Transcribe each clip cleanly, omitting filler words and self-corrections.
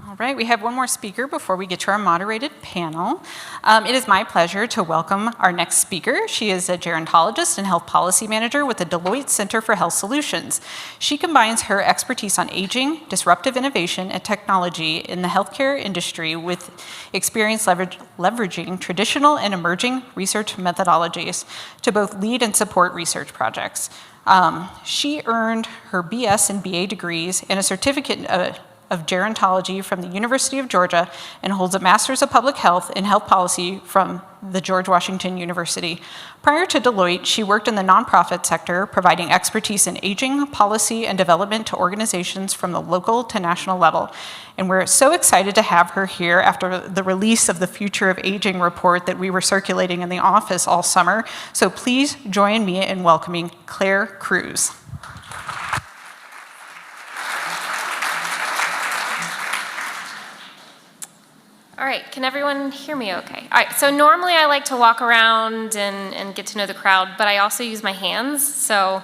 All right, we have one more speaker before we get to our moderated panel. It is my pleasure to welcome our next speaker. She is a gerontologist and health policy manager with the Deloitte Center for Health Solutions. She combines her expertise on aging, disruptive innovation, and technology in the healthcare industry with experience leveraging traditional and emerging research methodologies to both lead and support research projects. She earned her BS and BA degrees and a certificate of gerontology from the University of Georgia and holds a Master's of Public Health and Health Policy from the George Washington University. Prior to Deloitte, she worked in the nonprofit sector, providing expertise in aging, policy, and development to organizations from the local to national level. And we're so excited to have her here after the release of the Future of Aging report that we were circulating in the office all summer. So please join me in welcoming Claire Cruse. All right, can everyone hear me okay? All right, so normally I like to walk around and get to know the crowd, but I also use my hands, so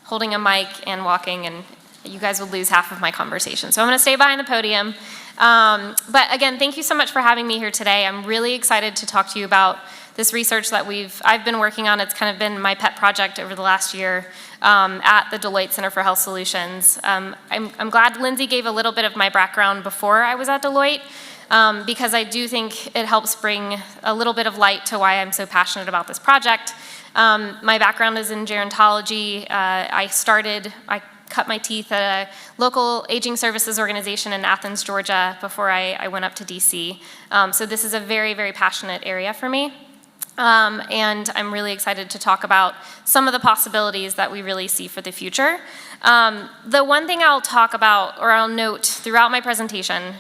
holding a mic and walking, and you guys would lose half of my conversation. So I'm gonna stay behind the podium. But again, thank you so much for having me here today. I'm really excited to talk to you about this research that I've been working on. It's kind of been my pet project over the last year at the Deloitte Center for Health Solutions. I'm glad Lindsay gave a little bit of my background before I was at Deloitte, because I do think it helps bring a little bit of light to why I'm so passionate about this project. My background is in gerontology. I cut my teeth at a local aging services organization in Athens, Georgia, before I went up to DC. So this is a very, very passionate area for me. And I'm really excited to talk about some of the possibilities that we really see for the future. The one thing I'll talk about, or I'll note throughout my presentation,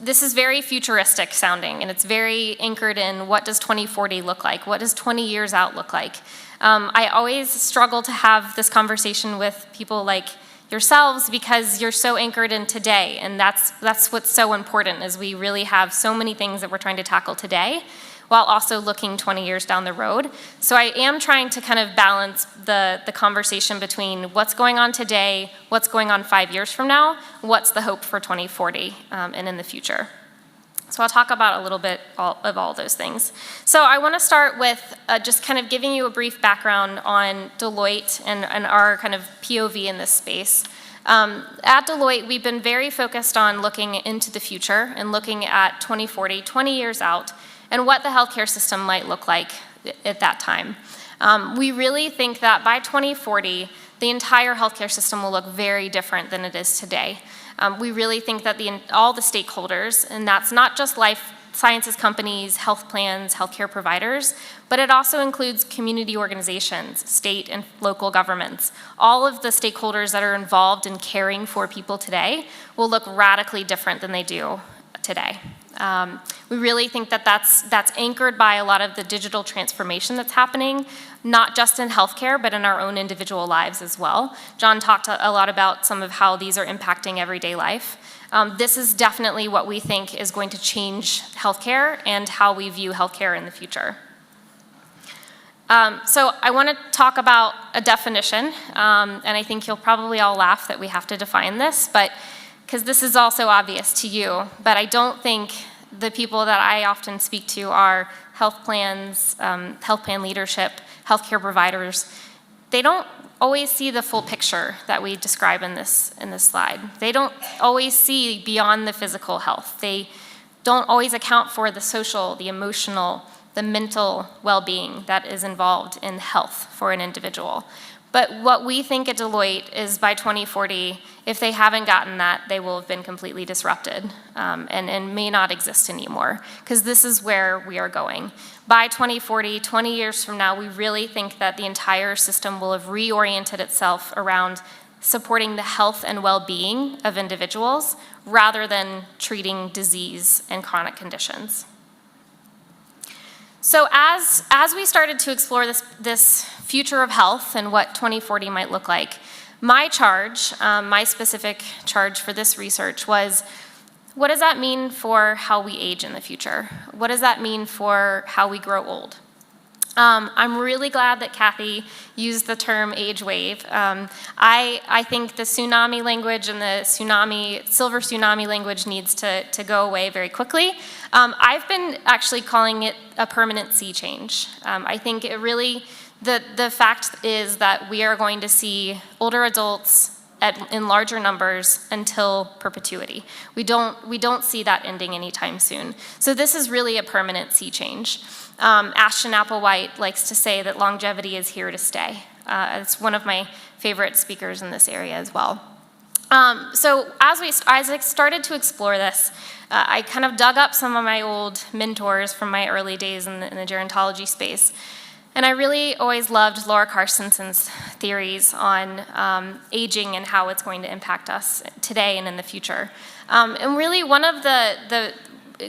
this is very futuristic sounding, and it's very anchored in what does 2040 look like? What does 20 years out look like? I always struggle to have this conversation with people like yourselves because you're so anchored in today, and that's what's so important, is we really have so many things that we're trying to tackle today while also looking 20 years down the road. So I am trying to kind of balance the conversation between what's going on today, what's going on 5 years from now, what's the hope for 2040 and in the future. So I'll talk about a little bit of all those things. So I want to start with just kind of giving you a brief background on Deloitte and our kind of POV in this space. At Deloitte, we've been very focused on looking into the future and looking at 2040, 20 years out, and what the healthcare system might look like at that time. We really think that by 2040, the entire healthcare system will look very different than it is today. We really think that all the stakeholders, and that's not just life sciences companies, health plans, healthcare providers, but it also includes community organizations, state and local governments. All of the stakeholders that are involved in caring for people today will look radically different than they do today. We really think that that's anchored by a lot of the digital transformation that's happening, not just in healthcare, but in our own individual lives as well. John talked a lot about some of how these are impacting everyday life. This is definitely what we think is going to change healthcare and how we view healthcare in the future. So I want to talk about a definition, and I think you'll probably all laugh that we have to define this, but because this is also obvious to you, but I don't think the people that I often speak to are health plans, health plan leadership, healthcare providers. They don't always see the full picture that we describe in this slide. They don't always see beyond the physical health. They don't always account for the social, the emotional, the mental well-being that is involved in health for an individual. But what we think at Deloitte is by 2040, if they haven't gotten that, they will have been completely disrupted and may not exist anymore, because this is where we are going. By 2040, 20 years from now, we really think that the entire system will have reoriented itself around supporting the health and well-being of individuals rather than treating disease and chronic conditions. So as we started to explore this future of health and what 2040 might look like, my charge, my specific charge for this research was, what does that mean for how we age in the future? What does that mean for how we grow old? I'm really glad that Kathy used the term age wave. I think the tsunami language and the silver tsunami language needs to go away very quickly. I've been actually calling it a permanent sea change. I think it really, the fact is that we are going to see older adults in larger numbers until perpetuity. We don't see that ending anytime soon. So this is really a permanent sea change. Ashton Applewhite likes to say that longevity is here to stay. It's one of my favorite speakers in this area as well. So as I started to explore this, I kind of dug up some of my old mentors from my early days in the gerontology space. And I really always loved Laura Carstenson's theories on aging and how it's going to impact us today and in the future. And really one of the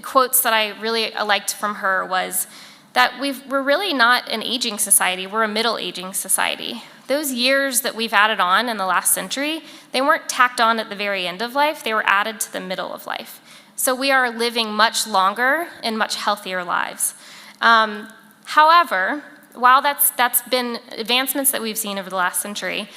quotes that I really liked from her was that we're really not an aging society, we're a middle-aging society. Those years that we've added on in the last century, they weren't tacked on at the very end of life, they were added to the middle of life. So we are living much longer and much healthier lives. However, while that's been advancements that we've seen over the last century,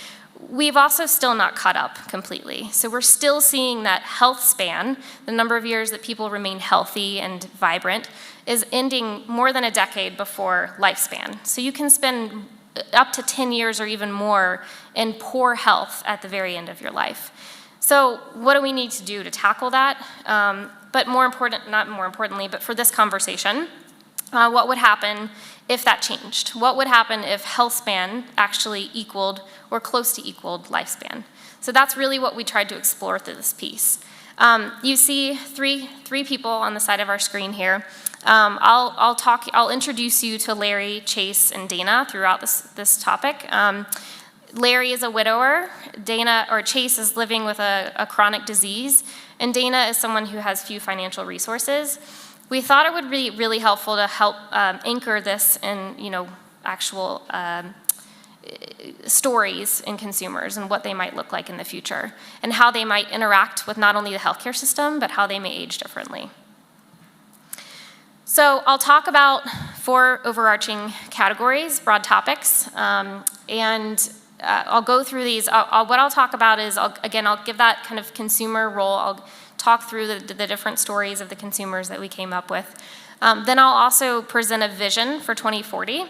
we've also still not caught up completely. So we're still seeing that health span, the number of years that people remain healthy and vibrant, is ending more than a decade before lifespan. So you can spend up to 10 years or even more in poor health at the very end of your life. So what do we need to do to tackle that? But not more importantly, but for this conversation, what would happen if that changed? What would happen if health span actually equaled or close to equaled lifespan? So that's really what we tried to explore through this piece. You see three people on the side of our screen here. I'll introduce you to Larry, Chase, and Dana throughout this topic. Larry is a widower. Chase is living with a chronic disease, and Dana is someone who has few financial resources. We thought it would be really helpful to help anchor this in, actual stories in consumers and what they might look like in the future, and how they might interact with not only the healthcare system, but how they may age differently. So I'll talk about 4 overarching categories, broad topics, and I'll go through these. What I'll talk about is, I'll give that kind of consumer role. I'll talk through the different stories of the consumers that we came up with. Then I'll also present a vision for 2040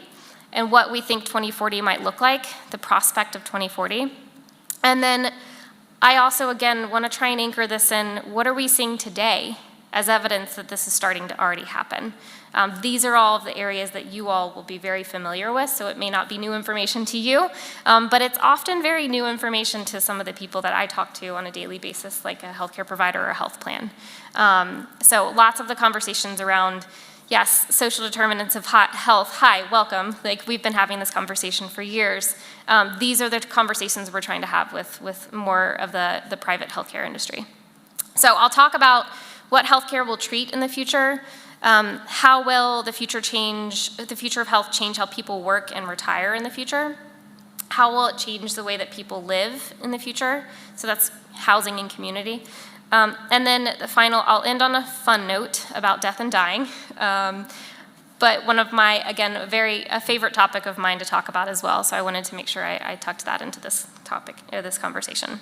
and what we think 2040 might look like, the prospect of 2040. And then I also, again, want to try and anchor this in, what are we seeing today as evidence that this is starting to already happen? These are all of the areas that you all will be very familiar with, so it may not be new information to you, but it's often very new information to some of the people that I talk to on a daily basis, like a healthcare provider or a health plan. So lots of the conversations around, yes, social determinants of health, hi, welcome. Like, we've been having this conversation for years. These are the conversations we're trying to have with more of the private healthcare industry. So I'll talk about what healthcare will treat in the future, how will the future of health change how people work and retire in the future, how will it change the way that people live in the future, so that's housing and community. And then I'll end on a fun note about death and dying, but one of my, again, a favorite topic of mine to talk about as well, so I wanted to make sure I tucked that into this topic, or this conversation.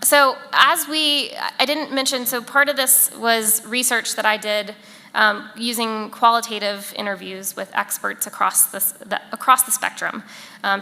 So I didn't mention, so part of this was research that I did using qualitative interviews with experts across the spectrum.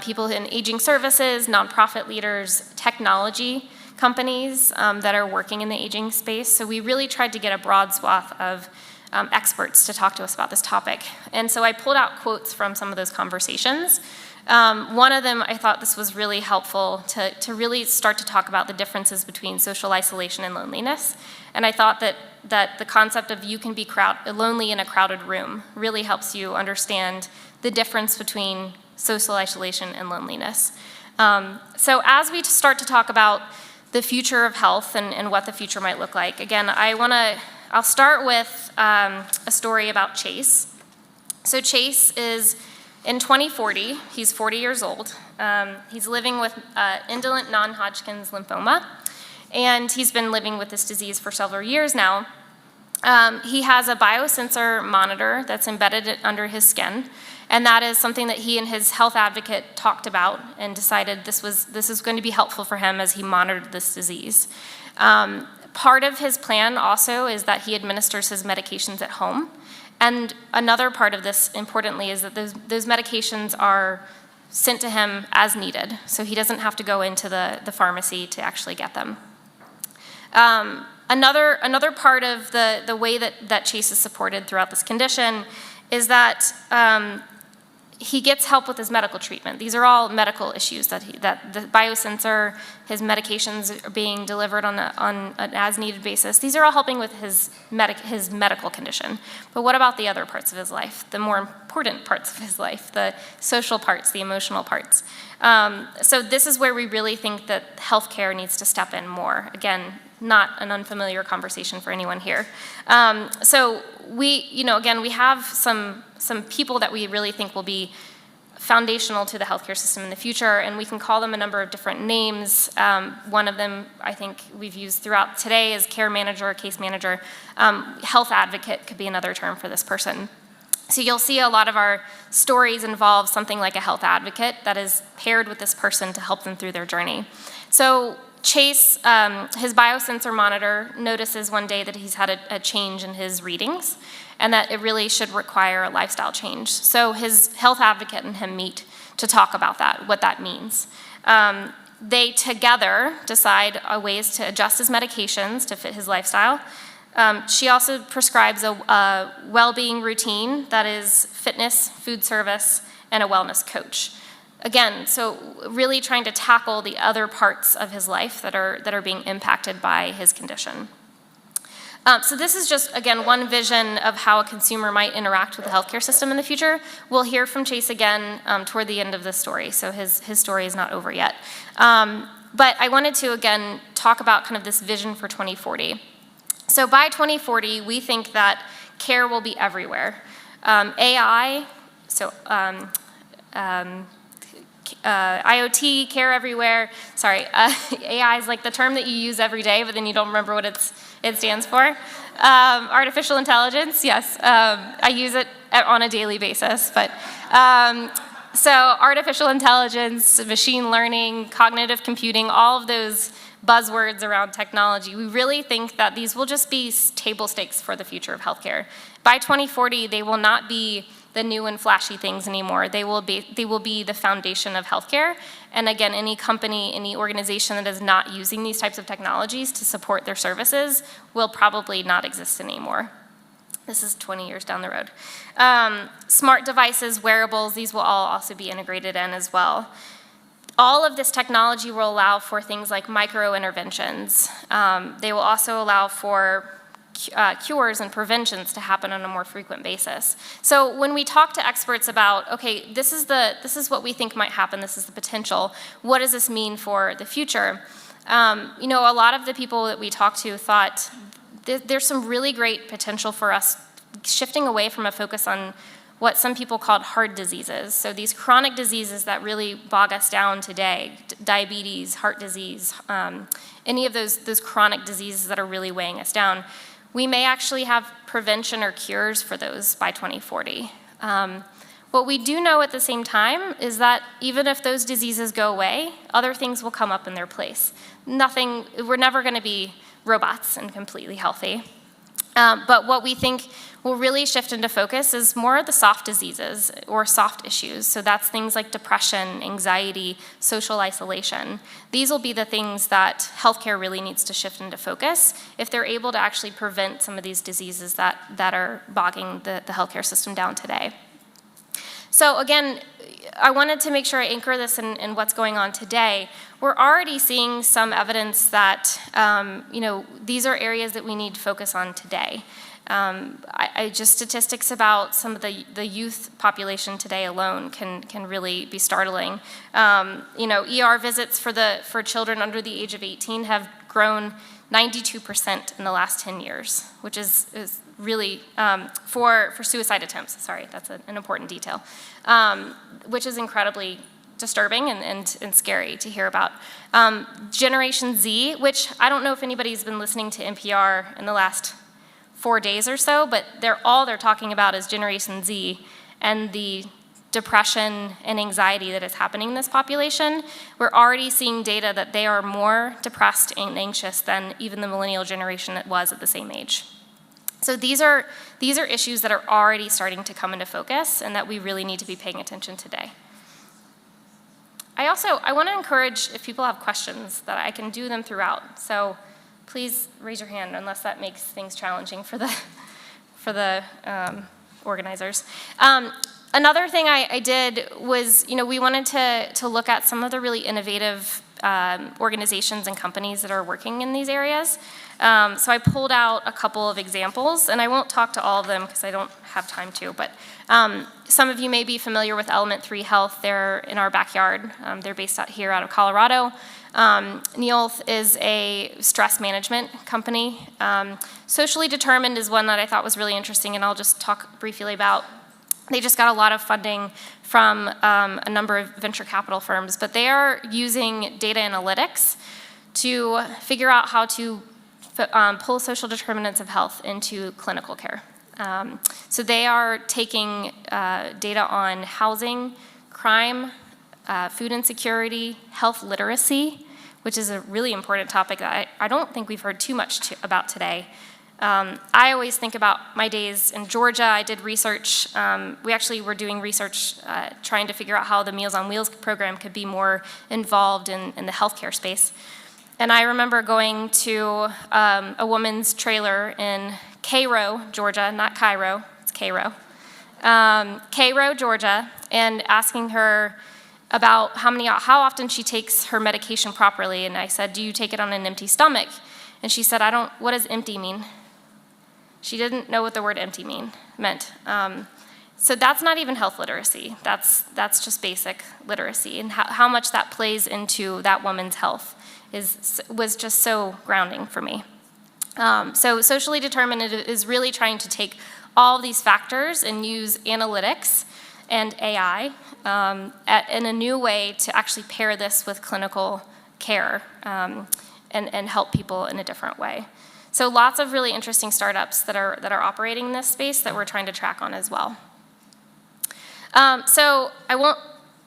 People in aging services, nonprofit leaders, technology companies that are working in the aging space. So we really tried to get a broad swath of experts to talk to us about this topic. And so I pulled out quotes from some of those conversations. One of them, I thought this was really helpful to really start to talk about the differences between social isolation and loneliness. And I thought that the concept of you can be lonely in a crowded room really helps you understand the difference between social isolation and loneliness. So as we start to talk about the future of health and what the future might look like, again, I'll start with a story about Chase. So Chase is, in 2040, he's 40 years old. He's living with indolent non-Hodgkin's lymphoma, and he's been living with this disease for several years now. He has a biosensor monitor that's embedded under his skin, and that is something that he and his health advocate talked about and decided this is going to be helpful for him as he monitored this disease. Part of his plan also is that he administers his medications at home. And another part of this, importantly, is that those medications are sent to him as needed. So he doesn't have to go into the pharmacy to actually get them. Another part of the way that Chase is supported throughout this condition is that he gets help with his medical treatment. These are all medical issues that the biosensor, his medications are being delivered on an as-needed basis. These are all helping with his medical condition. But what about the other parts of his life, the more important parts of his life, the social parts, the emotional parts? So this is where we really think that healthcare needs to step in more. Again, not an unfamiliar conversation for anyone here. So we have some people that we really think will be foundational to the healthcare system in the future, and we can call them a number of different names. One of them I think we've used throughout today is care manager, case manager. Health advocate could be another term for this person. So you'll see a lot of our stories involve something like a health advocate that is paired with this person to help them through their journey. So Chase, his biosensor monitor, notices one day that he's had a change in his readings and that it really should require a lifestyle change. So his health advocate and him meet to talk about that, what that means. They together decide ways to adjust his medications to fit his lifestyle. She also prescribes a well-being routine that is fitness, food service, and a wellness coach. Again, so really trying to tackle the other parts of his life that are being impacted by his condition. So this is just, again, one vision of how a consumer might interact with the healthcare system in the future. We'll hear from Chase again toward the end of this story, so his story is not over yet. But I wanted to, again, talk about kind of this vision for 2040. So by 2040, we think that care will be everywhere. AI, so IoT, care everywhere. Sorry, AI is like the term that you use every day, but then you don't remember what it stands for. Artificial intelligence, yes, I use it on a daily basis. But so artificial intelligence, machine learning, cognitive computing, all of those buzzwords around technology, we really think that these will just be table stakes for the future of healthcare. By 2040, they will not be the new and flashy things anymore. They will be the foundation of healthcare. And again, any company, any organization that is not using these types of technologies to support their services will probably not exist anymore. This is 20 years down the road. Smart devices, wearables, these will all also be integrated in as well. All of this technology will allow for things like micro-interventions. They will also allow for cures and preventions to happen on a more frequent basis. So when we talk to experts about, okay, this is what we think might happen, this is the potential, what does this mean for the future? A lot of the people that we talked to thought there's some really great potential for us shifting away from a focus on what some people called hard diseases. So these chronic diseases that really bog us down today, diabetes, heart disease, any of those chronic diseases that are really weighing us down, we may actually have prevention or cures for those by 2040. What we do know at the same time is that even if those diseases go away, other things will come up in their place. We're never gonna be robots and completely healthy. But what we think will really shift into focus is more of the soft diseases or soft issues. So that's things like depression, anxiety, social isolation. These will be the things that healthcare really needs to shift into focus if they're able to actually prevent some of these diseases that are bogging the healthcare system down today. So again, I wanted to make sure I anchor this in what's going on today. We're already seeing some evidence that these are areas that we need to focus on today. Just statistics about some of the youth population today alone can really be startling. ER visits for children under the age of 18 have grown 92% in the last 10 years, which is really, for suicide attempts, sorry, that's an important detail, which is incredibly disturbing and scary to hear about. Generation Z, which I don't know if anybody's been listening to NPR in the last 4 days or so, but all they're talking about is Generation Z and the depression and anxiety that is happening in this population. We're already seeing data that they are more depressed and anxious than even the millennial generation that was at the same age. So these are issues that are already starting to come into focus and that we really need to be paying attention today. I want to encourage, if people have questions, that I can do them throughout. So please raise your hand unless that makes things challenging for the organizers. Another thing I did was, we wanted to look at some of the really innovative organizations and companies that are working in these areas. So I pulled out a couple of examples, and I won't talk to all of them because I don't have time to, but some of you may be familiar with Element 3 Health. They're in our backyard. They're based out of Colorado. Neolth is a stress management company. Socially Determined is one that I thought was really interesting, and I'll just talk briefly about. They just got a lot of funding from a number of venture capital firms, but they are using data analytics to figure out how to pull social determinants of health into clinical care. So they are taking data on housing, crime, food insecurity, health literacy, which is a really important topic that I don't think we've heard too much about today. I always think about my days in Georgia. I did research. We actually were doing research trying to figure out how the Meals on Wheels program could be more involved in the healthcare space. And I remember going to a woman's trailer in Cairo, Georgia, not Cairo, it's Cairo. Cairo, Georgia, and asking her about how often she takes her medication properly. And I said, do you take it on an empty stomach? And she said, what does empty mean? She didn't know what the word empty meant. So that's not even health literacy. That's just basic literacy. And how much that plays into that woman's health was just so grounding for me. So Socially Determined is really trying to take all of these factors and use analytics and AI in a new way to actually pair this with clinical care and help people in a different way. So lots of really interesting startups that are operating in this space that we're trying to track on as well. So I won't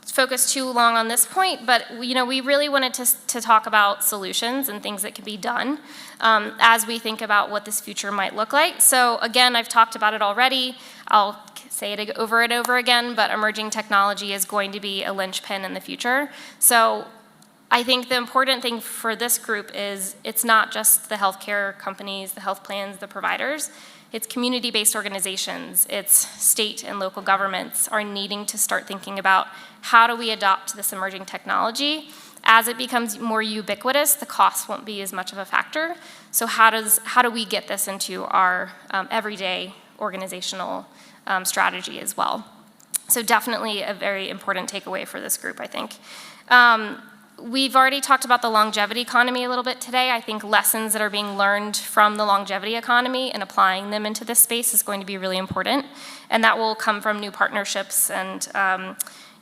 focus too long on this point, but we really wanted to talk about solutions and things that can be done as we think about what this future might look like. So again, I've talked about it already. I'll say it over and over again, but emerging technology is going to be a linchpin in the future. So I think the important thing for this group is it's not just the healthcare companies, the health plans, the providers. It's community-based organizations, it's state and local governments are needing to start thinking about how do we adopt this emerging technology. As it becomes more ubiquitous, the cost won't be as much of a factor. So how do we get this into our everyday organizational strategy as well? So definitely a very important takeaway for this group, I think. We've already talked about the longevity economy a little bit today. I think lessons that are being learned from the longevity economy and applying them into this space is going to be really important. And that will come from new partnerships and,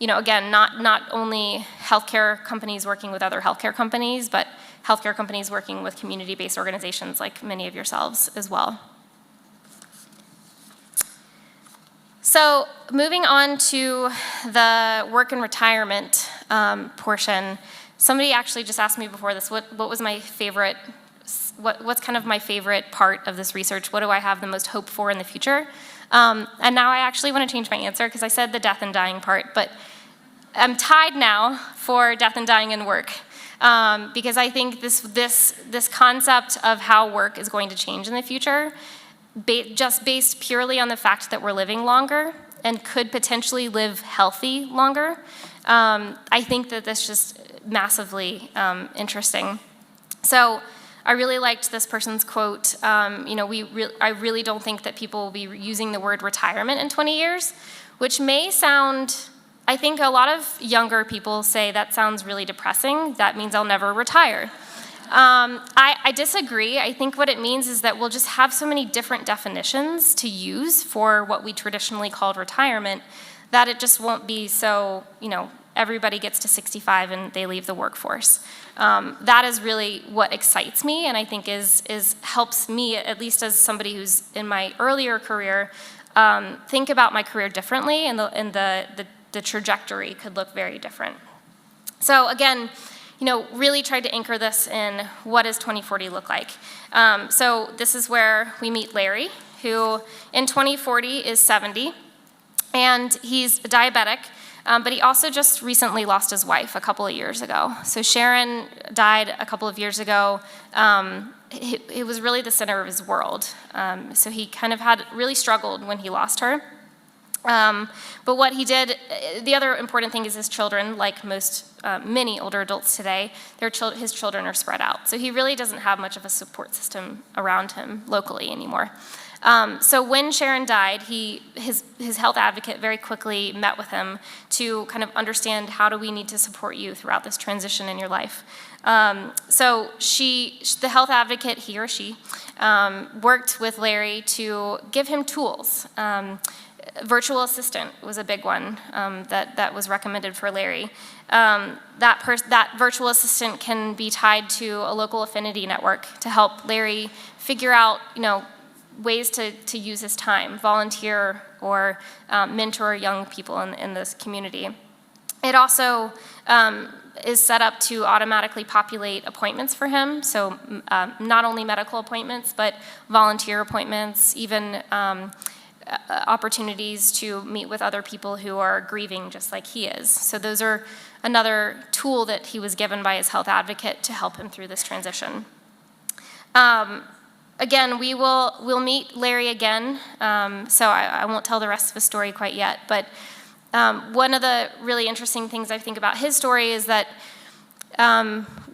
again, not only healthcare companies working with other healthcare companies, but healthcare companies working with community-based organizations like many of yourselves as well. So moving on to the work and retirement portion, somebody actually just asked me before this, what was my favorite, what's kind of my favorite part of this research? What do I have the most hope for in the future? And now I actually want to change my answer because I said the death and dying part, but I'm tied now for death and dying and work. Because I think this concept of how work is going to change in the future, just based purely on the fact that we're living longer and could potentially live healthy longer, I think that that's just massively interesting. So I really liked this person's quote. I really don't think that people will be using the word retirement in 20 years, which may sound, I think a lot of younger people say that sounds really depressing. That means I'll never retire. I disagree. I think what it means is that we'll just have so many different definitions to use for what we traditionally called retirement that it just won't be so, everybody gets to 65 and they leave the workforce. That is really what excites me, and I think helps me, at least as somebody who's in my earlier career, think about my career differently, and the trajectory could look very different. So again, really tried to anchor this in what does 2040 look like. So this is where we meet Larry, who in 2040 is 70, and he's diabetic, but he also just recently lost his wife a couple of years ago. So Sharon died a couple of years ago. It was really the center of his world. So he kind of really struggled when he lost her. But what he did, the other important thing is his children, like many older adults today, his children are spread out. So he really doesn't have much of a support system around him locally anymore. So when Sharon died, his health advocate very quickly met with him to kind of understand, how do we need to support you throughout this transition in your life. So the health advocate, he or she, worked with Larry to give him tools. Virtual assistant was a big one that was recommended for Larry. That virtual assistant can be tied to a local affinity network to help Larry figure out, ways to use his time, volunteer or mentor young people in this community. It also is set up to automatically populate appointments for him, so not only medical appointments, but volunteer appointments, even opportunities to meet with other people who are grieving just like he is. So those are another tool that he was given by his health advocate to help him through this transition. Again, we'll meet Larry again, so I won't tell the rest of the story quite yet, but one of the really interesting things I think about his story is that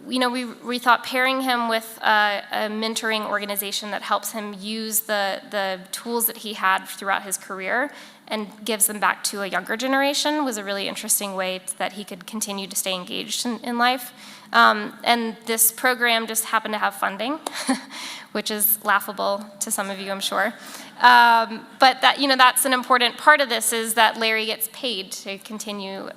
we thought pairing him with a mentoring organization that helps him use the tools that he had throughout his career and gives them back to a younger generation was a really interesting way that he could continue to stay engaged in life. And this program just happened to have funding, which is laughable to some of you, I'm sure. But that's an important part of this, is that Larry gets paid to continue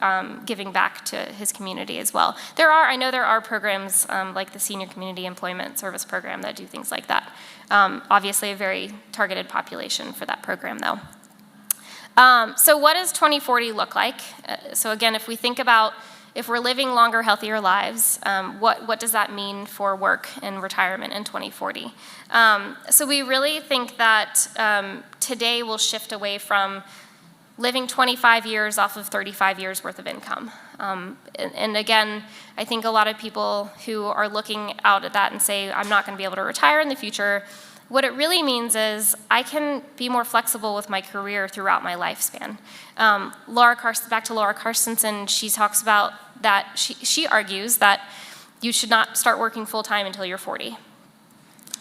giving back to his community as well. I know there are programs like the Senior Community Employment Service Program that do things like that. Obviously a very targeted population for that program though. So what does 2040 look like? So again, if we think about if we're living longer, healthier lives, what does that mean for work and retirement in 2040? So we really think that today will shift away from living 25 years off of 35 years worth of income. And again, I think a lot of people who are looking out at that and say, I'm not going to be able to retire in the future, what it really means is I can be more flexible with my career throughout my lifespan. Back to Laura Carstensen, she talks about that, she argues that you should not start working full-time until you're 40.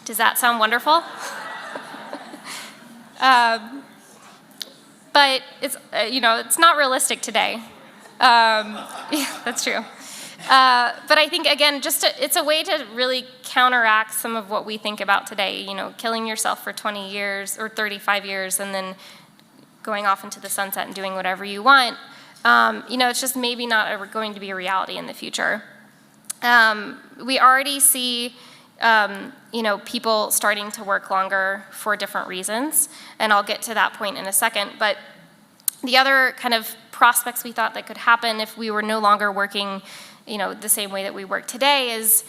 Does that sound wonderful? But it's not realistic today. Yeah, that's true. But I think, again, it's a way to really counteract some of what we think about today, killing yourself for 20 years or 35 years and then going off into the sunset and doing whatever you want. It's just maybe not going to be a reality in the future. We already see people starting to work longer for different reasons, and I'll get to that point in a second. But the other kind of prospects we thought that could happen if we were no longer working the same way that we work today is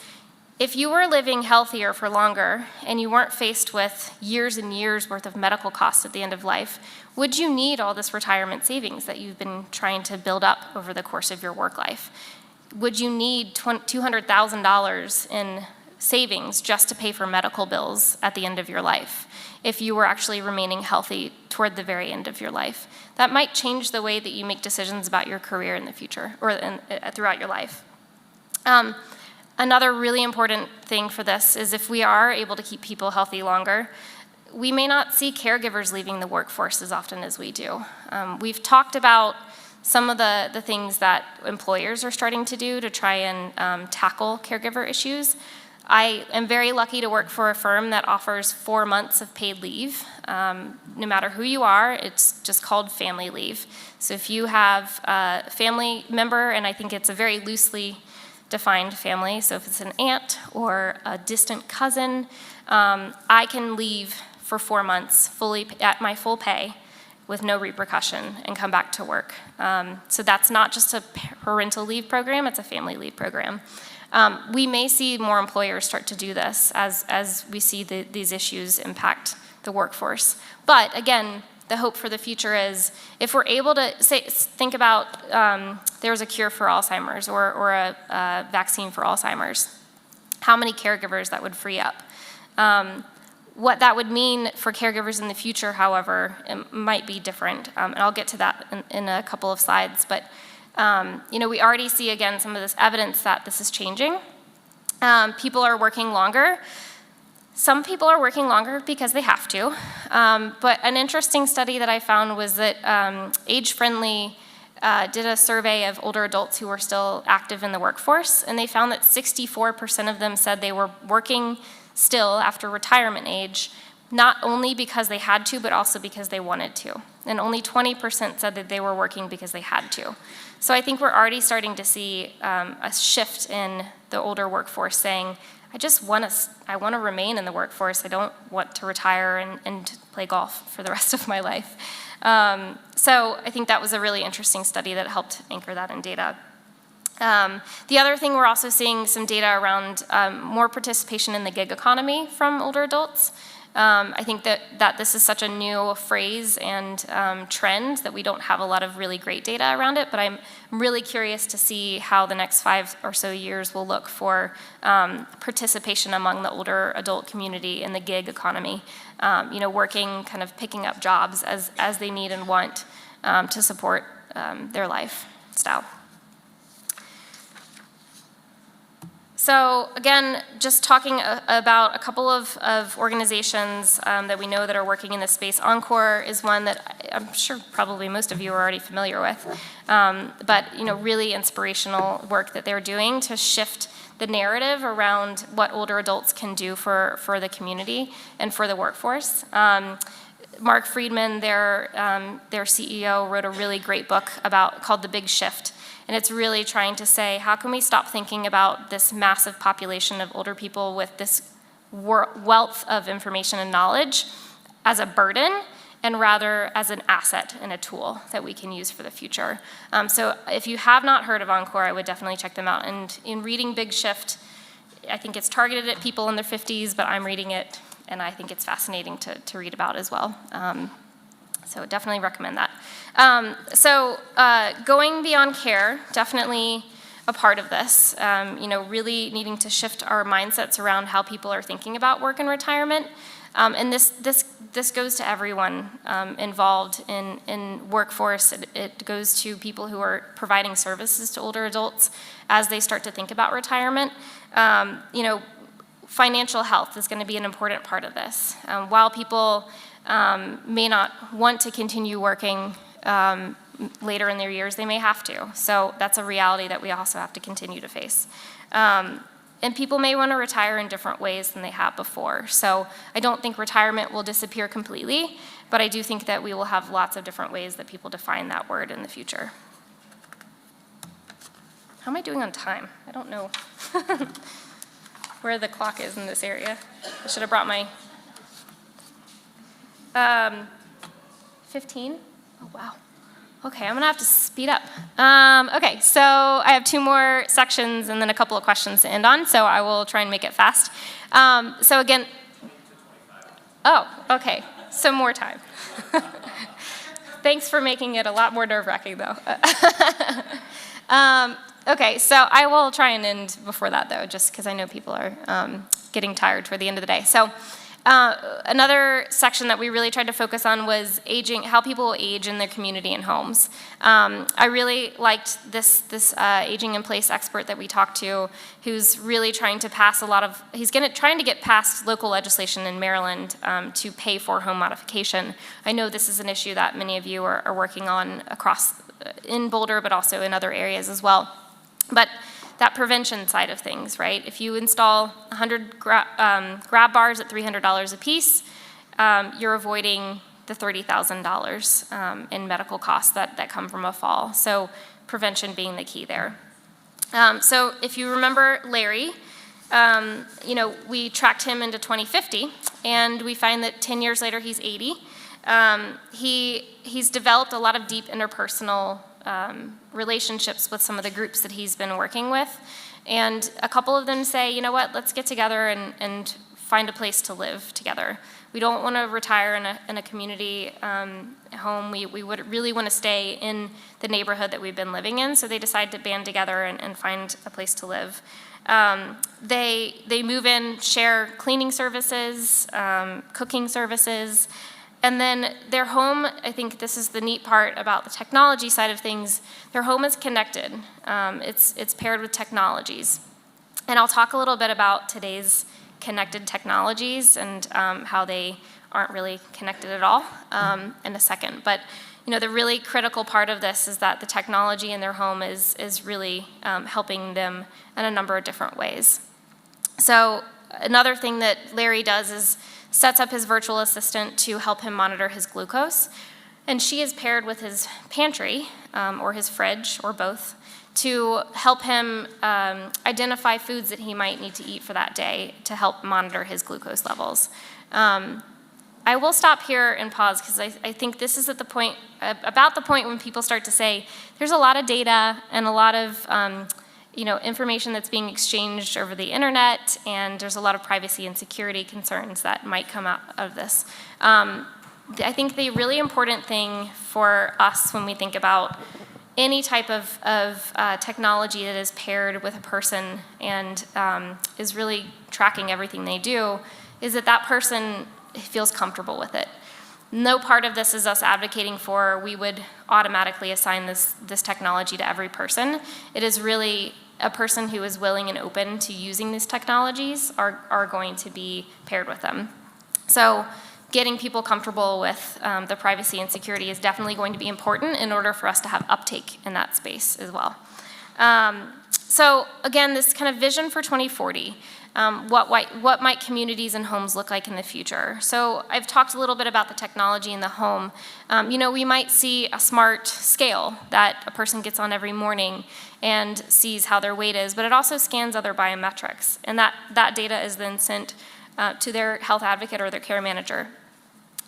if you were living healthier for longer and you weren't faced with years and years worth of medical costs at the end of life, would you need all this retirement savings that you've been trying to build up over the course of your work life? Would you need $200,000 in savings just to pay for medical bills at the end of your life if you were actually remaining healthy toward the very end of your life? That might change the way that you make decisions about your career in the future or throughout your life. Another really important thing for this is if we are able to keep people healthy longer, we may not see caregivers leaving the workforce as often as we do. We've talked about some of the things that employers are starting to do to try and tackle caregiver issues. I am very lucky to work for a firm that offers 4 months of paid leave. No matter who you are, it's just called family leave. So if you have a family member, and I think it's a very loosely defined family, so if it's an aunt or a distant cousin, I can leave for 4 months fully at my full pay with no repercussion and come back to work. So that's not just a parental leave program, it's a family leave program. We may see more employers start to do this as we see these issues impact the workforce. But again, the hope for the future is if we're able to think about there's a cure for Alzheimer's or a vaccine for Alzheimer's, how many caregivers that would free up. What that would mean for caregivers in the future, however, it might be different, and I'll get to that in a couple of slides. But we already see, again, some of this evidence that this is changing. People are working longer. Some people are working longer because they have to. But an interesting study that I found was that Age Friendly did a survey of older adults who were still active in the workforce, and they found that 64% of them said they were working still after retirement age, not only because they had to, but also because they wanted to. And only 20% said that they were working because they had to. So I think we're already starting to see a shift in the older workforce saying, I want to remain in the workforce. I don't want to retire and play golf for the rest of my life. So I think that was a really interesting study that helped anchor that in data. The other thing, we're also seeing some data around more participation in the gig economy from older adults. I think that this is such a new phrase and trend that we don't have a lot of really great data around it, but I'm really curious to see how the next 5 or so years will look for participation among the older adult community in the gig economy, working, kind of picking up jobs as they need and want to support their lifestyle. So again, just talking about a couple of organizations that we know that are working in this space. Encore is one that I'm sure probably most of you are already familiar with, but really inspirational work that they're doing to shift the narrative around what older adults can do for the community and for the workforce. Mark Friedman, their CEO, wrote a really great book called The Big Shift. And it's really trying to say, how can we stop thinking about this massive population of older people with this wealth of information and knowledge as a burden, and rather as an asset and a tool that we can use for the future. So if you have not heard of Encore, I would definitely check them out. And in reading Big Shift, I think it's targeted at people in their 50s, but I'm reading it, and I think it's fascinating to read about as well. So definitely recommend that. Going beyond care, definitely a part of this. Really needing to shift our mindsets around how people are thinking about work and retirement. And this goes to everyone involved in workforce. It goes to people who are providing services to older adults as they start to think about retirement. Financial health is going to be an important part of this. While people may not want to continue working later in their years, they may have to. So that's a reality that we also have to continue to face. And people may want to retire in different ways than they have before. So I don't think retirement will disappear completely, but I do think that we will have lots of different ways that people define that word in the future. How am I doing on time? I don't know where the clock is in this area. I should have brought my 15? Oh, wow. Okay, I'm gonna have to speed up. Okay, so I have 2 more sections and then a couple of questions to end on, so I will try and make it fast. So again, oh, okay, some more time. Thanks for making it a lot more nerve-wracking, though. Okay, so I will try and end before that, though, just because I know people are getting tired toward the end of the day. So another section that we really tried to focus on was aging, how people age in their community and homes. I really liked this aging in place expert that we talked to, who's really trying to pass trying to get past local legislation in Maryland to pay for home modification. I know this is an issue that many of you are working on across in Boulder, but also in other areas as well. But that prevention side of things, right? If you install 100 grab bars at $300 a piece, you're avoiding the $30,000 in medical costs that come from a fall. So prevention being the key there. So if you remember Larry, we tracked him into 2050, and we find that 10 years later he's 80. He's developed a lot of deep interpersonal relationships with some of the groups that he's been working with. And a couple of them say, you know what, let's get together and find a place to live together. We don't want to retire in a community home. We would really want to stay in the neighborhood that we've been living in. So they decide to band together and find a place to live. They move in, share cleaning services, cooking services, and then their home, I think this is the neat part about the technology side of things, their home is connected. It's paired with technologies. And I'll talk a little bit about today's connected technologies and how they aren't really connected at all in a second. But the really critical part of this is that the technology in their home is really helping them in a number of different ways. So another thing that Larry does is sets up his virtual assistant to help him monitor his glucose. And she is paired with his pantry or his fridge or both to help him identify foods that he might need to eat for that day to help monitor his glucose levels. I will stop here and pause because I think this is at the point, about the point when people start to say, there's a lot of data and a lot of information that's being exchanged over the internet, and there's a lot of privacy and security concerns that might come out of this. I think the really important thing for us when we think about any type of technology that is paired with a person and is really tracking everything they do is that person feels comfortable with it. No part of this is us advocating for we would automatically assign this technology to every person. It is really a person who is willing and open to using these technologies are going to be paired with them. So getting people comfortable with the privacy and security is definitely going to be important in order for us to have uptake in that space as well. So again, this kind of vision for 2040, what might communities and homes look like in the future? So I've talked a little bit about the technology in the home. We might see a smart scale that a person gets on every morning and sees how their weight is, but it also scans other biometrics. And that data is then sent to their health advocate or their care manager.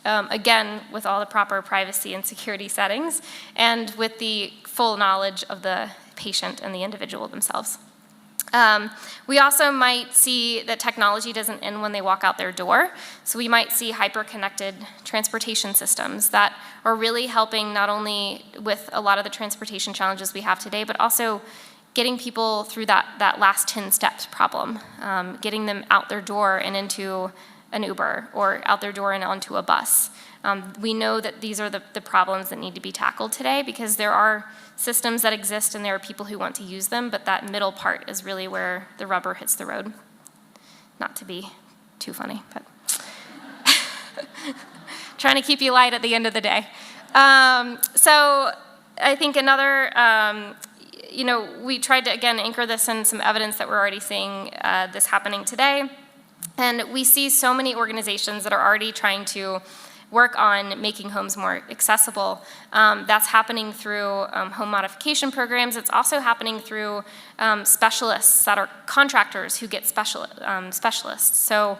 Again, with all the proper privacy and security settings, and with the full knowledge of the patient and the individual themselves. We also might see that technology doesn't end when they walk out their door. So we might see hyper-connected transportation systems that are really helping not only with a lot of the transportation challenges we have today, but also getting people through that last 10 steps problem, getting them out their door and into an Uber or out their door and onto a bus. We know that these are the problems that need to be tackled today because there are systems that exist and there are people who want to use them, but that middle part is really where the rubber hits the road. Not to be too funny, but trying to keep you light at the end of the day. So I think another, we tried to, again, anchor this in some evidence that we're already seeing this happening today. And we see so many organizations that are already trying to work on making homes more accessible. That's happening through home modification programs. It's also happening through specialists that are contractors who get specialists. So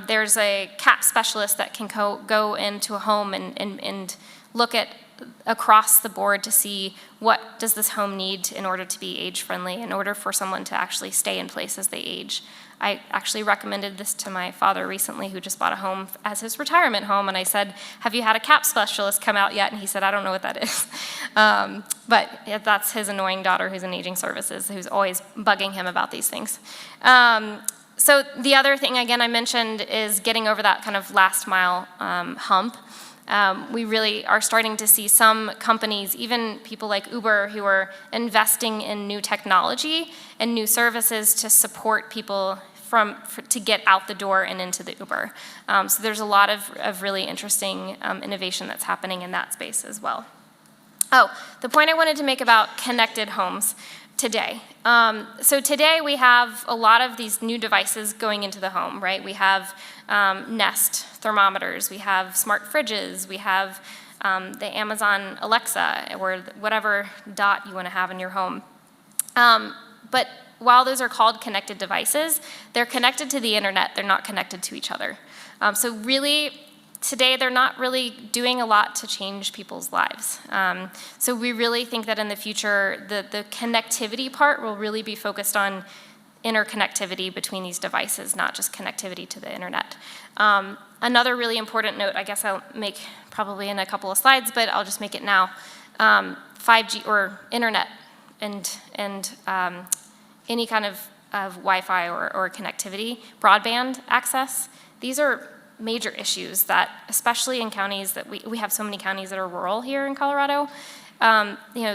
there's a CAP specialist that can go into a home and look at across the board to see what does this home need in order to be age-friendly, in order for someone to actually stay in place as they age. I actually recommended this to my father recently, who just bought a home as his retirement home, and I said, have you had a CAP specialist come out yet? And he said, I don't know what that is. But that's his annoying daughter who's in aging services, who's always bugging him about these things. So the other thing, again, I mentioned is getting over that kind of last mile hump. We really are starting to see some companies, even people like Uber, who are investing in new technology and new services to support people to get out the door and into the Uber. So there's a lot of really interesting innovation that's happening in that space as well. Oh, the point I wanted to make about connected homes. today. So today we have a lot of these new devices going into the home, right? We have Nest thermometers, we have smart fridges, we have the Amazon Alexa, or whatever dot you want to have in your home. But while those are called connected devices, they're connected to the internet, they're not connected to each other. So really, today they're not really doing a lot to change people's lives. So we really think that in the future, the connectivity part will really be focused on interconnectivity between these devices, not just connectivity to the internet. Another really important note, I guess I'll make probably in a couple of slides, but I'll just make it now. 5G or internet and any kind of Wi-Fi or connectivity, broadband access, these are major issues that, especially in counties that we have so many counties that are rural here in Colorado,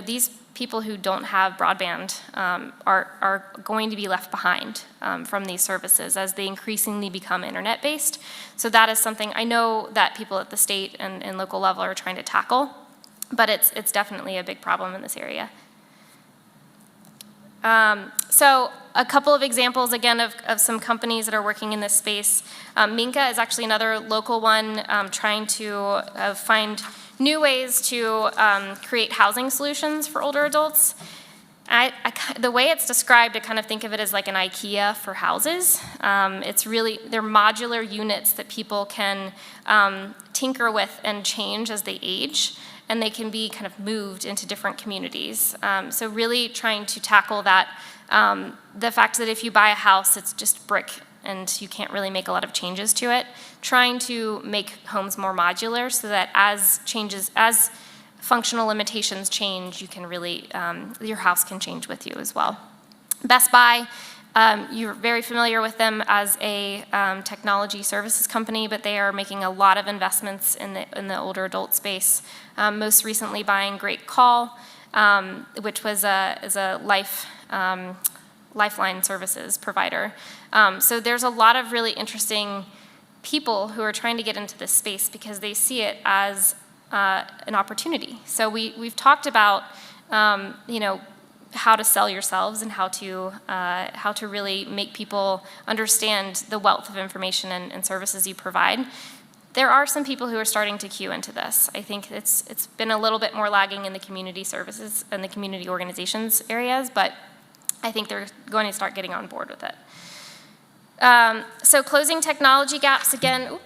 these people who don't have broadband are going to be left behind from these services as they increasingly become internet-based. So that is something I know that people at the state and local level are trying to tackle, but it's definitely a big problem in this area. So a couple of examples, again, of some companies that are working in this space. Minka is actually another local one trying to find new ways to create housing solutions for older adults. The way it's described, I kind of think of it as like an IKEA for houses. It's really, they're modular units that people can tinker with and change as they age, and they can be kind of moved into different communities. So really trying to tackle that, the fact that if you buy a house, it's just brick and you can't really make a lot of changes to it. Trying to make homes more modular so that as functional limitations change, you can really, your house can change with you as well. Best Buy, you're very familiar with them as a technology services company, but they are making a lot of investments in the older adult space. Most recently buying Great Call, which is a lifeline services provider. So there's a lot of really interesting people who are trying to get into this space because they see it as an opportunity. So we've talked about how to sell yourselves and how to really make people understand the wealth of information and services you provide. There are some people who are starting to queue into this. I think it's been a little bit more lagging in the community services and the community organizations areas, but I think they're going to start getting on board with it. So closing technology gaps, again,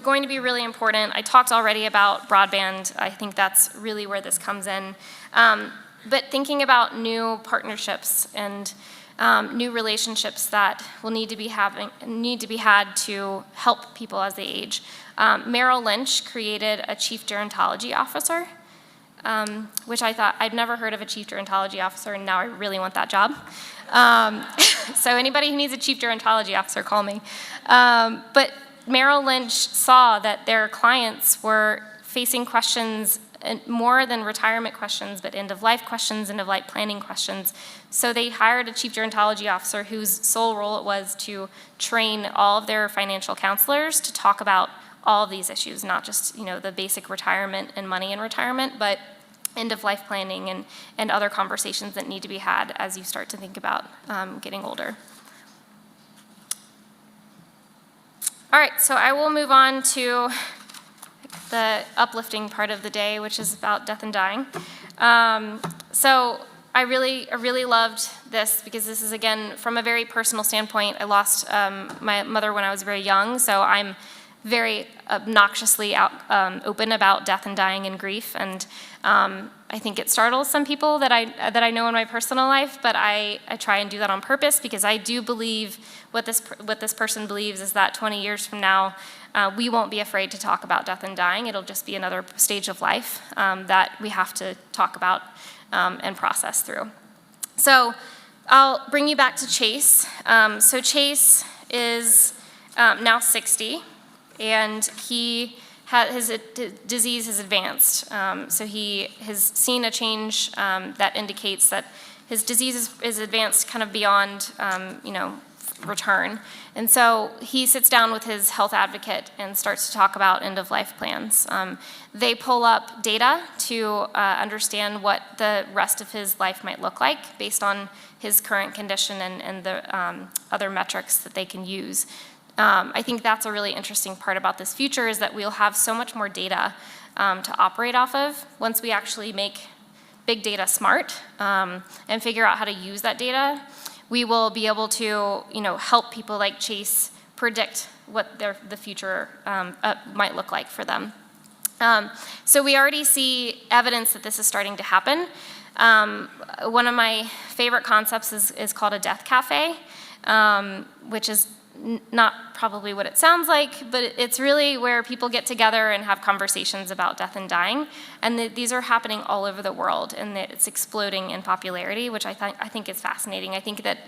going to be really important. I talked already about broadband. I think that's really where this comes in. But thinking about new partnerships and new relationships that will need to be had to help people as they age. Merrill Lynch created a chief gerontology officer, which I thought, I'd never heard of a chief gerontology officer, and now I really want that job. So anybody who needs a chief gerontology officer, call me. But Merrill Lynch saw that their clients were facing questions, more than retirement questions, but end-of-life questions, end-of-life planning questions. So they hired a chief gerontology officer whose sole role it was to train all of their financial counselors to talk about all of these issues, not just the basic retirement and money in retirement, but end-of-life planning and other conversations that need to be had as you start to think about getting older. All right, so I will move on to the uplifting part of the day, which is about death and dying. So I really loved this because this is, again, from a very personal standpoint. I lost my mother when I was very young, so I'm very obnoxiously open about death and dying and grief, and I think it startles some people that I know in my personal life, but I try and do that on purpose because I do believe what this person believes is that 20 years from now, we won't be afraid to talk about death and dying. It'll just be another stage of life that we have to talk about and process through. So I'll bring you back to Chase. So Chase is now 60, and his disease has advanced. So he has seen a change that indicates that his disease is advanced kind of beyond, return. And so he sits down with his health advocate and starts to talk about end-of-life plans. They pull up data to understand what the rest of his life might look like based on his current condition and the other metrics that they can use. I think that's a really interesting part about this future, is that we'll have so much more data to operate off of once we actually make big data smart and figure out how to use that data. We will be able to, help people like Chase predict what the future might look like for them. So we already see evidence that this is starting to happen. One of my favorite concepts is called a death cafe, which is not probably what it sounds like, but it's really where people get together and have conversations about death and dying. And these are happening all over the world, and it's exploding in popularity, which I think is fascinating. I think that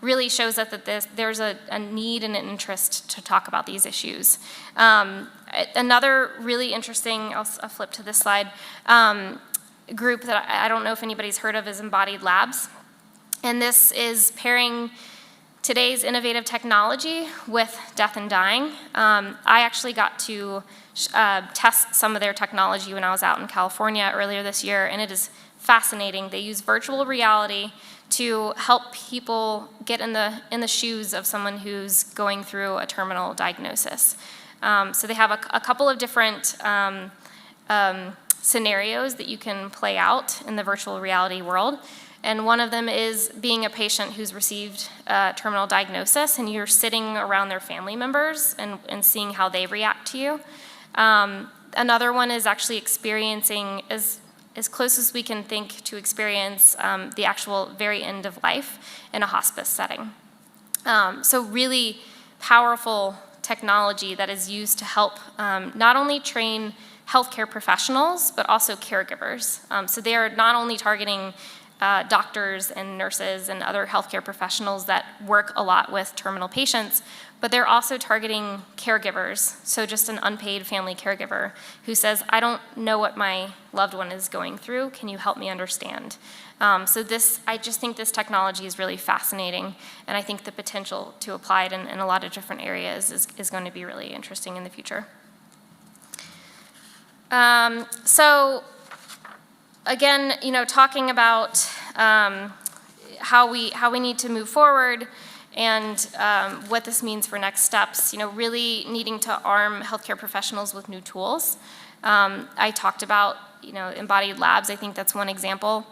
really shows us that there's a need and an interest to talk about these issues. Another really interesting, I'll flip to this slide, group that I don't know if anybody's heard of is Embodied Labs. And this is pairing today's innovative technology with death and dying. I actually got to test some of their technology when I was out in California earlier this year, and it is fascinating. They use virtual reality to help people get in the shoes of someone who's going through a terminal diagnosis. So they have a couple of different scenarios that you can play out in the virtual reality world. And one of them is being a patient who's received a terminal diagnosis, and you're sitting around their family members and seeing how they react to you. Another one is actually experiencing, as close as we can think to experience, the actual very end of life in a hospice setting. So really powerful technology that is used to help not only train healthcare professionals, but also caregivers. So they are not only targeting doctors and nurses and other healthcare professionals that work a lot with terminal patients, but they're also targeting caregivers. So just an unpaid family caregiver who says, I don't know what my loved one is going through, can you help me understand? So I just think this technology is really fascinating, and I think the potential to apply it in a lot of different areas is going to be really interesting in the future. So again, talking about how we need to move forward and what this means for next steps, really needing to arm healthcare professionals with new tools. I talked about, Embodied Labs. I think that's one example.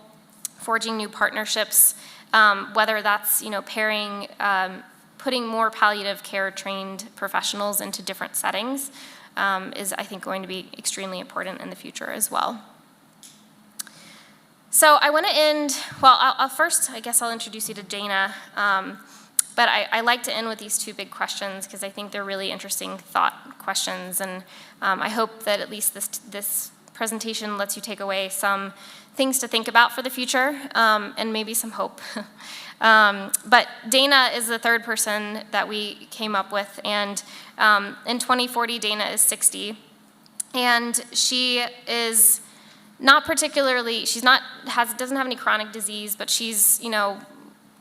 Forging new partnerships, whether that's, pairing, putting more palliative care trained professionals into different settings is, I think, going to be extremely important in the future as well. So I want to end, I'll first, I guess I'll introduce you to Dana, but I like to end with these two big questions because I think they're really interesting thought questions, and I hope that at least this presentation lets you take away some things to think about for the future, and maybe some hope. But Dana is the third person that we came up with, and in 2040, Dana is 60, and she is not particularly, doesn't have any chronic disease, but she's,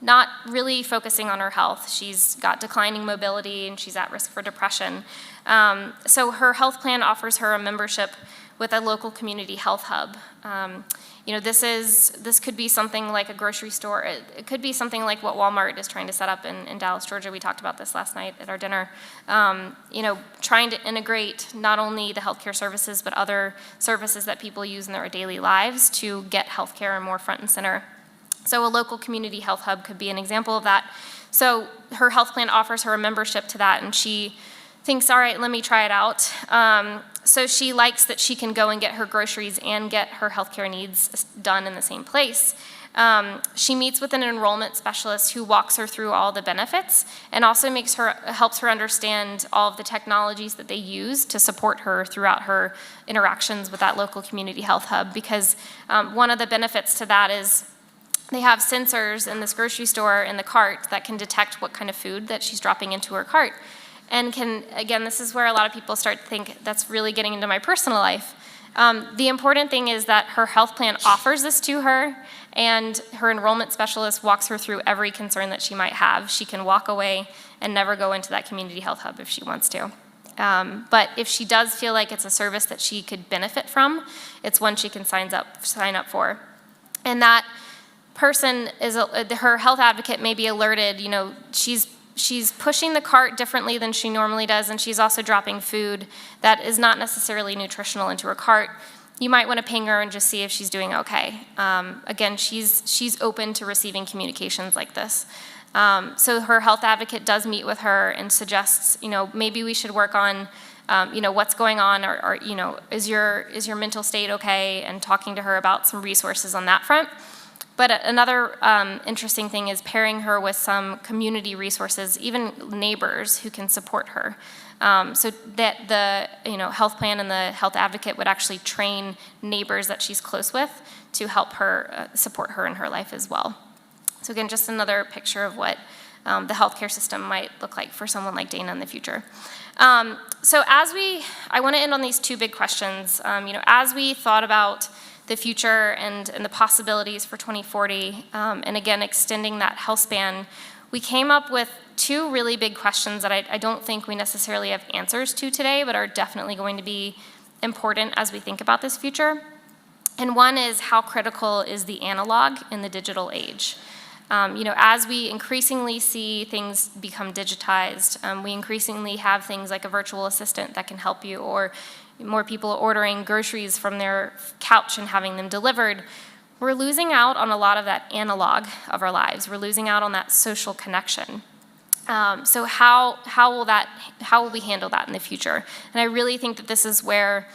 not really focusing on her health. She's got declining mobility and she's at risk for depression. So her health plan offers her a membership with a local community health hub. This could be something like a grocery store. It could be something like what Walmart is trying to set up in Dallas, Georgia. We talked about this last night at our dinner. Trying to integrate not only the healthcare services, but other services that people use in their daily lives to get healthcare more front and center. So a local community health hub could be an example of that. So her health plan offers her a membership to that, and she thinks, all right, let me try it out. So she likes that she can go and get her groceries and get her healthcare needs done in the same place. She meets with an enrollment specialist who walks her through all the benefits and also helps her understand all of the technologies that they use to support her throughout her interactions with that local community health hub. Because one of the benefits to that is they have sensors in this grocery store in the cart that can detect what kind of food that she's dropping into her cart. And again, this is where a lot of people start to think, that's really getting into my personal life. The important thing is that her health plan offers this to her, and her enrollment specialist walks her through every concern that she might have. She can walk away and never go into that community health hub if she wants to. But if she does feel like it's a service that she could benefit from, it's one she can sign up for. And that person is, her health advocate may be alerted, she's pushing the cart differently than she normally does, and she's also dropping food that is not necessarily nutritional into her cart. You might want to ping her and just see if she's doing okay. Again, she's open to receiving communications like this. So her health advocate does meet with her and suggests, maybe we should work on, what's going on, or is your mental state okay, and talking to her about some resources on that front. But another interesting thing is pairing her with some community resources, even neighbors who can support her. So that the health plan and the health advocate would actually train neighbors that she's close with to help her support her in her life as well. So again, just another picture of what the healthcare system might look like for someone like Dana in the future. So I want to end on these two big questions. As we thought about the future and the possibilities for 2040, and again, extending that health span, we came up with two really big questions that I don't think we necessarily have answers to today, but are definitely going to be important as we think about this future. And one is, how critical is the analog in the digital age? As we increasingly see things become digitized, we increasingly have things like a virtual assistant that can help you, or more people ordering groceries from their couch and having them delivered. We're losing out on a lot of that analog of our lives. We're losing out on that social connection. So how will we handle that in the future? And I really think that this is where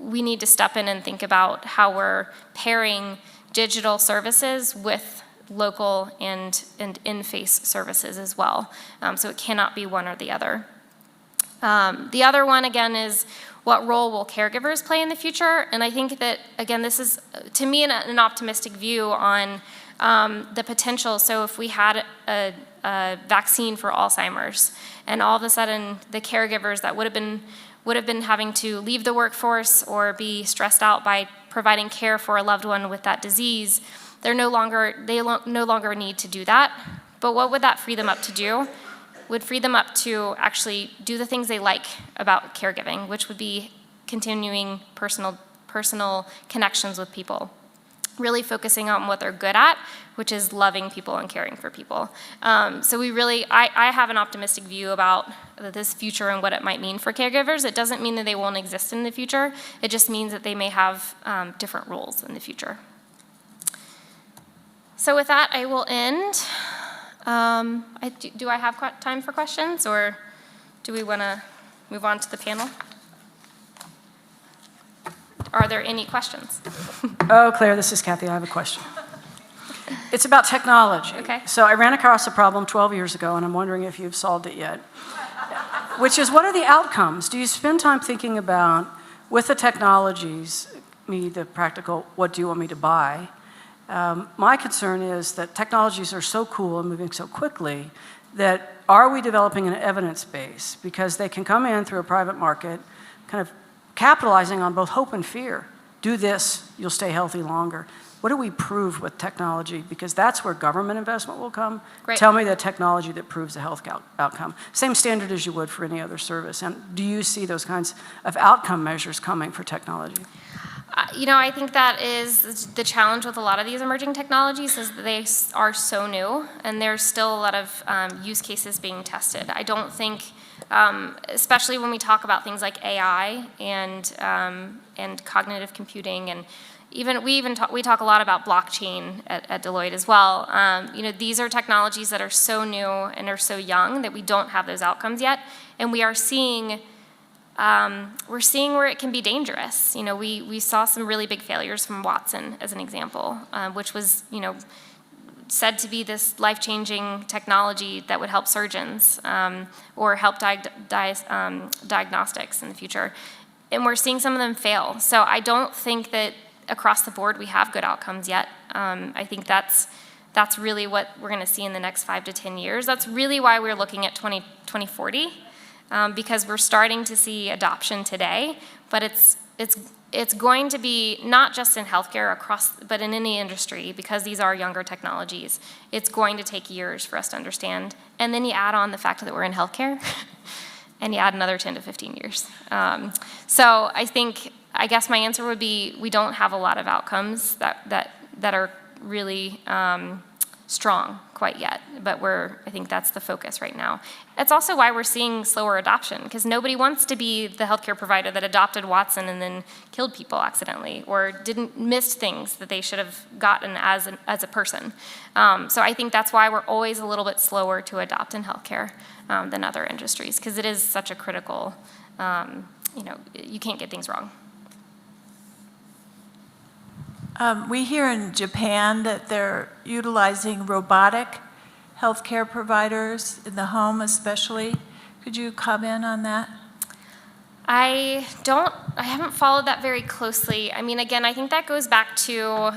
we need to step in and think about how we're pairing digital services with local and in-face services as well. So it cannot be one or the other. The other one, again, is what role will caregivers play in the future? And I think that, again, this is, to me, an optimistic view on the potential. So if we had a vaccine for Alzheimer's, and all of a sudden the caregivers that would have been having to leave the workforce or be stressed out by providing care for a loved one with that disease, they no longer need to do that. But what would that free them up to do? Would free them up to actually do the things they like about caregiving, which would be continuing personal connections with people, really focusing on what they're good at, which is loving people and caring for people. So I have an optimistic view about this future and what it might mean for caregivers. It doesn't mean that they won't exist in the future. It just means that they may have different roles in the future. So with that, I will end. Do I have time for questions, or do we want to move on to the panel? Are there any questions? Oh, Claire, this is Kathy. I have a question. It's about technology. Okay. So I ran across a problem 12 years ago, and I'm wondering if you've solved it yet, which is, what are the outcomes? Do you spend time thinking about, with the technologies, the practical, what do you want me to buy? My concern is that technologies are so cool and moving so quickly that, are we developing an evidence base? Because they can come in through a private market, kind of capitalizing on both hope and fear. Do this, you'll stay healthy longer. What do we prove with technology? Because that's where government investment will come. Great. Tell me the technology that proves a health outcome. Same standard as you would for any other service. And do you see those kinds of outcome measures coming for technology? I think that is the challenge with a lot of these emerging technologies, is that they are so new, and there's still a lot of use cases being tested. I don't think, especially when we talk about things like AI and cognitive computing, and we talk a lot about blockchain at Deloitte as well. These are technologies that are so new and are so young that we don't have those outcomes yet, and we are seeing. We're seeing where it can be dangerous. We saw some really big failures from Watson as an example, which was, said to be this life-changing technology that would help surgeons or help diagnostics in the future. And we're seeing some of them fail. So I don't think that across the board we have good outcomes yet. I think that's really what we're going to see in the next 5 to 10 years. That's really why we're looking at 2040. Because we're starting to see adoption today, but it's going to be not just in healthcare but in any industry, because these are younger technologies. It's going to take years for us to understand. And then you add on the fact that we're in healthcare, and you add another 10 to 15 years. So I guess my answer would be we don't have a lot of outcomes that are really strong quite yet, but I think that's the focus right now. That's also why we're seeing slower adoption, because nobody wants to be the healthcare provider that adopted Watson and then killed people accidentally, or missed things that they should have gotten as a person. So I think that's why we're always a little bit slower to adopt in healthcare than other industries, because it is such a critical, you can't get things wrong. We hear in Japan that they're utilizing robotic healthcare providers in the home especially. Could you comment on that? I haven't followed that very closely. I mean, again, I think that goes back to,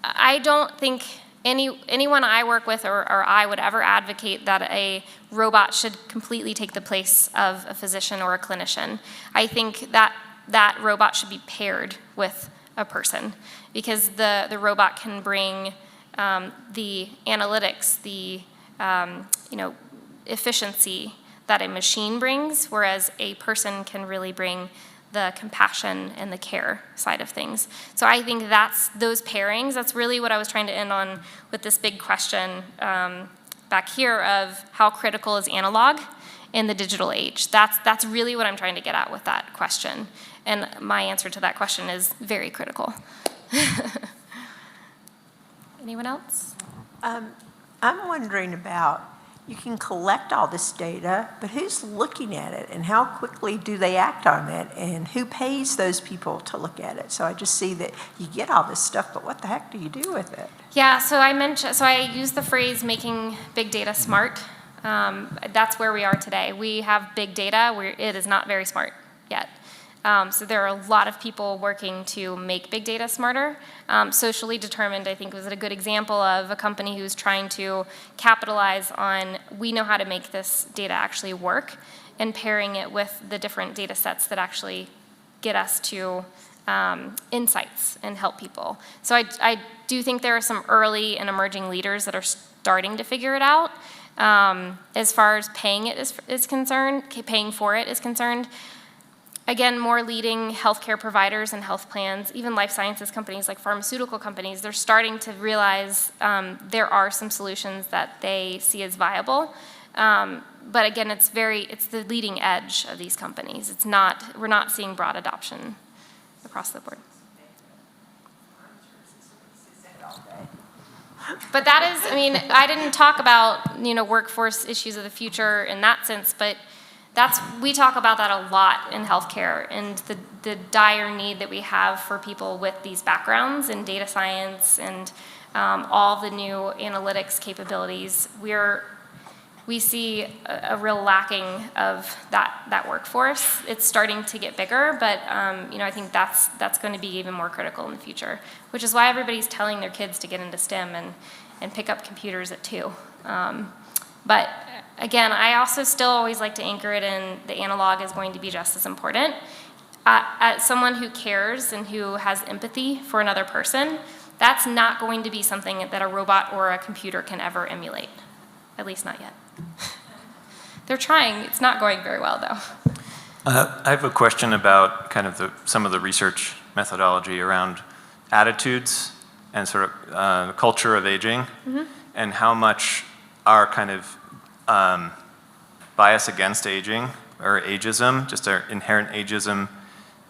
I don't think anyone I work with or I would ever advocate that a robot should completely take the place of a physician or a clinician. I think that robot should be paired with a person, because the robot can bring the analytics, the efficiency that a machine brings, whereas a person can really bring the compassion and the care side of things. So I think those pairings, that's really what I was trying to end on with this big question back here of how critical is analog in the digital age. That's really what I'm trying to get at with that question. And my answer to that question is very critical. Anyone else? I'm wondering about, you can collect all this data, but who's looking at it, and how quickly do they act on it, and who pays those people to look at it? So I just see that you get all this stuff, but what the heck do you do with it? Yeah, so I used the phrase making big data smart. That's where we are today. We have big data, it is not very smart yet. So there are a lot of people working to make big data smarter. Socially Determined, I think, was a good example of a company who's trying to capitalize on, we know how to make this data actually work, and pairing it with the different data sets that actually get us to insights and help people. So I do think there are some early and emerging leaders that are starting to figure it out. As far as paying for it is concerned, again, more leading healthcare providers and health plans, even life sciences companies like pharmaceutical companies, they're starting to realize there are some solutions that they see as viable. But again, it's the leading edge of these companies. We're not seeing broad adoption across the board. But that is, I didn't talk about, workforce issues of the future in that sense, but we talk about that a lot in healthcare, and the dire need that we have for people with these backgrounds in data science and all the new analytics capabilities. We see a real lacking of that workforce. It's starting to get bigger, but I think that's going to be even more critical in the future, which is why everybody's telling their kids to get into STEM and pick up computers at 2. But again, I also still always like to anchor it in the analog is going to be just as important. As someone who cares and who has empathy for another person, that's not going to be something that a robot or a computer can ever emulate, at least not yet. They're trying. It's not going very well, though. I have a question about kind of some of the research methodology around attitudes and sort of culture of aging, and how much our kind of bias against aging, or ageism, just our inherent ageism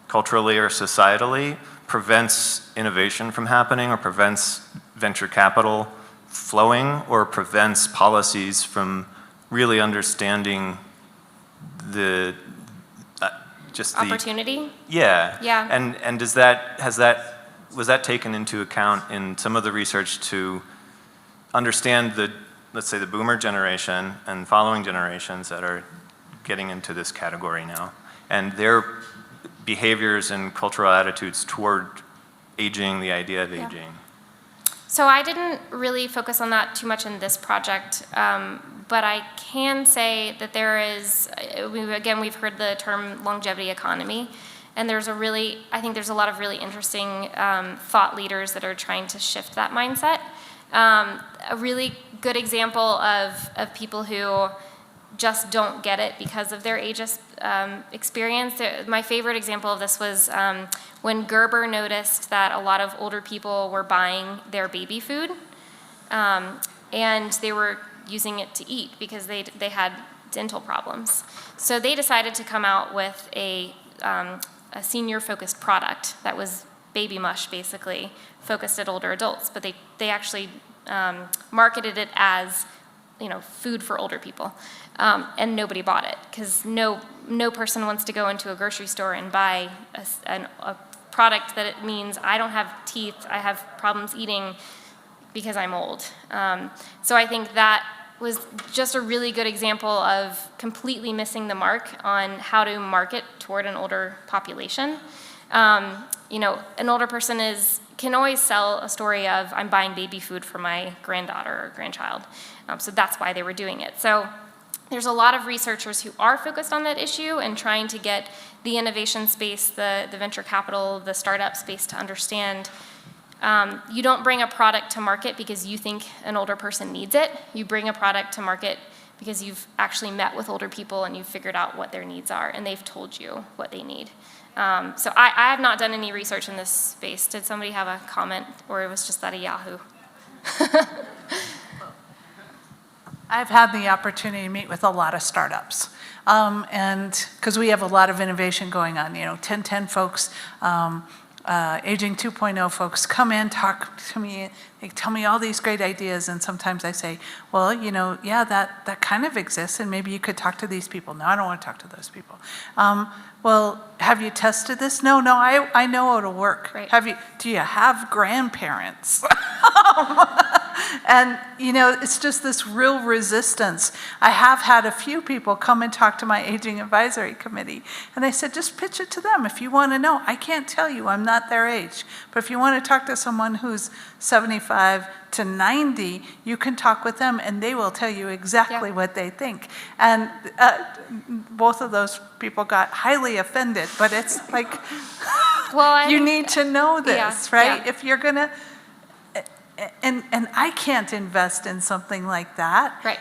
culturally or societally, prevents innovation from happening, or prevents venture capital flowing, or prevents policies from really understanding the opportunity? Yeah. Yeah. And was that taken into account in some of the research to understand let's say the boomer generation and following generations that are getting into this category now, and their behaviors and cultural attitudes toward aging, the idea of aging? So I didn't really focus on that too much in this project, but I can say that there is, again, we've heard the term longevity economy, And I think there's a lot of really interesting thought leaders that are trying to shift that mindset. A really good example of people who just don't get it because of their ageist experience. My favorite example of this was when Gerber noticed that a lot of older people were buying their baby food, and they were using it to eat because they had dental problems. So they decided to come out with a senior-focused product that was baby mush, basically, focused at older adults. But they actually marketed it as, food for older people. And nobody bought it because no person wants to go into a grocery store and buy a product that it means I don't have teeth, I have problems eating because I'm old. So I think that was just a really good example of completely missing the mark on how to market toward an older population. An older person can always sell a story of I'm buying baby food for my granddaughter or grandchild. So that's why they were doing it. So there's a lot of researchers who are focused on that issue and trying to get the innovation space, the venture capital, the startup space to understand you don't bring a product to market because you think an older person needs it. You bring a product to market because you've actually met with older people and you've figured out what their needs are and they've told you what they need. So I have not done any research in this space. Did somebody have a comment, or it was just that a Yahoo? I've had the opportunity to meet with a lot of startups, and because we have a lot of innovation going on, 1010 folks, Aging 2.0 folks come in, talk to me, they tell me all these great ideas, and sometimes I say, well, yeah, that kind of exists, and maybe you could talk to these people. No, I don't want to talk to those people. Well, have you tested this? No, I know it'll work. Right. Do you have grandparents? And, it's just this real resistance. I have had a few people come and talk to my aging advisory committee, and they said, just pitch it to them if you want to know. I can't tell you, I'm not their age. But if you want to talk to someone who's 75 to 90, you can talk with them, and they will tell you exactly what they think. And both of those people got highly offended, but it's like, you need to know this, right? Yeah. If you're going to... And I can't invest in something like that, right.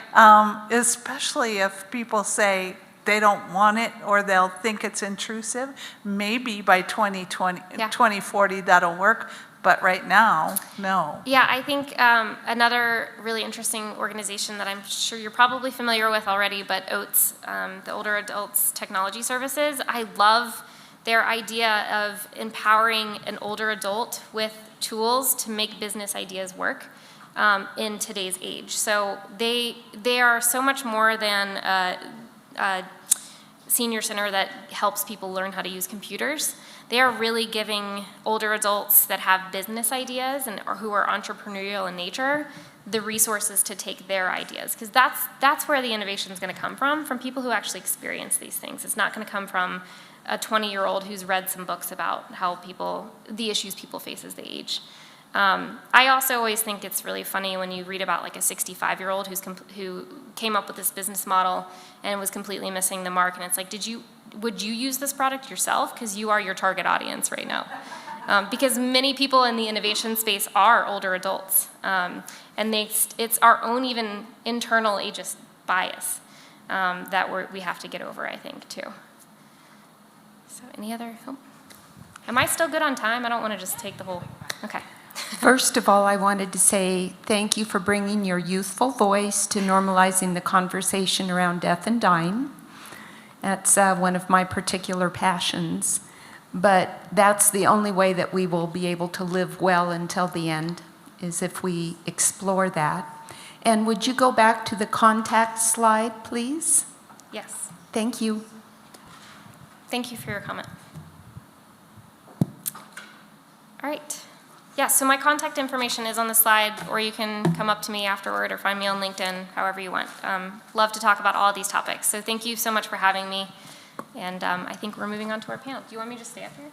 Especially if people say they don't want it or they'll think it's intrusive. Maybe by 2040 that'll work, but right now, no. Yeah, I think another really interesting organization that I'm sure you're probably familiar with already, but OATS, the Older Adults Technology Services, I love their idea of empowering an older adult with tools to make business ideas work in today's age. So they are so much more than a senior center that helps people learn how to use computers. They are really giving older adults that have business ideas or who are entrepreneurial in nature the resources to take their ideas, because that's where the innovation is going to come from people who actually experience these things. It's not going to come from a 20-year-old who's read some books about the issues people face as they age. I also always think it's really funny when you read about like a 65-year-old who came up with this business model and was completely missing the mark, and it's like, would you use this product yourself? Because you are your target audience right now. Because many people in the innovation space are older adults, and it's our own even internal ageist bias that we have to get over, I think, too. So any other, am I still good on time? I don't want to just take the whole, okay. First of all, I wanted to say thank you for bringing your youthful voice to normalizing the conversation around death and dying. That's one of my particular passions, but that's the only way that we will be able to live well until the end, is if we explore that. And would you go back to the contact slide, please? Yes. Thank you. Thank you for your comment. All right. Yeah, so my contact information is on the slide, or you can come up to me afterward or find me on LinkedIn, however you want. Love to talk about all of these topics. So thank you so much for having me. And I think we're moving on to our panel. Do you want me to stay up here?